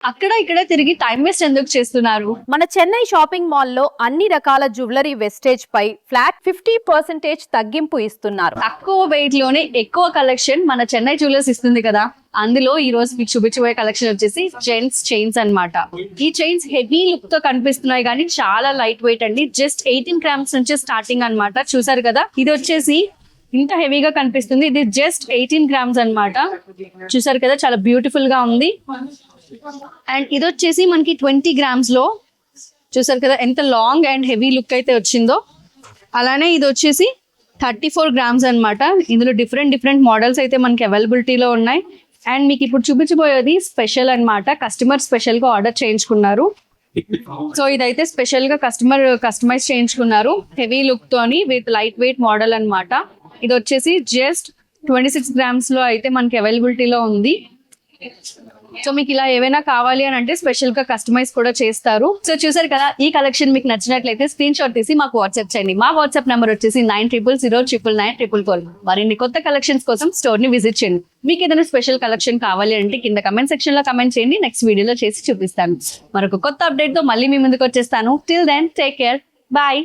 అక్కడ ఇక్కడ తిరిగి టైం వేస్ట్ ఎందుకు చేస్తున్నారు? మన చెన్నై షాపింగ్ మాల్లో అన్ని రకాల జ్యువెలరీ వెస్టేజ్ పై ఫ్లాట్ 50% తగ్గింపు ఇస్తున్నారు. తక్కువ వెయిట్ లోనే ఎక్కువ కలెక్షన్ మన చెన్నై జ్యువెలర్స్ ఇస్తుంది కదా. అందులో ఈ రోజు మీకు చూపించబోయే కలెక్షన్ వచ్చేసి జెంట్స్ చైన్స్ అన్నమాట. ఈ చైన్స్ హెవీ లుక్ తో కనిపిస్తున్నాయి కానీ చాలా లైట్ వెయిట్ అండి. జస్ట్ 18 గ్రామ్స్ నుంచి స్టార్టింగ్ అన్నమాట. చూసారు కదా, ఇది వచ్చేసి ఇంత హెవీగా కనిపిస్తుంది. ఇది జస్ట్ 18 గ్రామ్స్ అన్నమాట. చూసారు కదా, చాలా బ్యూటిఫుల్ గా ఉంది. అండ్ ఇది వచ్చేసి మనకి 20 గ్రామ్స్ లో, చూసారు కదా ఎంత లాంగ్ అండ్ హెవీ లుక్ అయితే వచ్చిందో. అలానే ఇది వచ్చేసి 34 గ్రామ్స్ అన్నమాట. ఇందులో డిఫరెంట్ మోడల్స్ అయితే మనకి అవైలబిలిటీలో ఉన్నాయి. అండ్ మీకు ఇప్పుడు చూపించబోయేది స్పెషల్ అన్నమాట. కస్టమర్ స్పెషల్ గా ఆర్డర్ చేయించుకున్నారు. సో ఇదైతే స్పెషల్ గా కస్టమైజ్ చేయించుకున్నారు హెవీ లుక్ తోని విత్ లైట్ వెయిట్ మోడల్ అన్నమాట. ఇది వచ్చేసి జస్ట్ 26 గ్రామ్స్ లో అయితే మనకి అవైలబిలిటీలో ఉంది. సో మీకు ఇలా ఏవైనా కావాలి అని అంటే స్పెషల్ గా కస్టమైజ్ కూడా చేస్తారు. సో చూసారు కదా, ఈ కలెక్షన్ మీకు నచ్చినట్లయితే స్క్రీన్ షాట్ తీసి మాకు వాట్సాప్ చేయండి. మా వాట్సాప్ నెంబర్ వచ్చేసి 9000099944. మరిన్ని కొత్త కలెక్షన్స్ కోసం స్టోర్ ని విజిట్ చేయండి. మీకు ఏదైనా స్పెషల్ కలెక్షన్ కావాలి అంటే కింద కమెంట్ సెక్షన్ లో కమెంట్ చేయండి. నెక్స్ట్ వీడియోలో చేసి చూపిస్తాను. మరొక కొత్త అప్డేట్ తో మళ్ళీ మీ ముందుకు వచ్చేస్తాను. Till then take care, bye.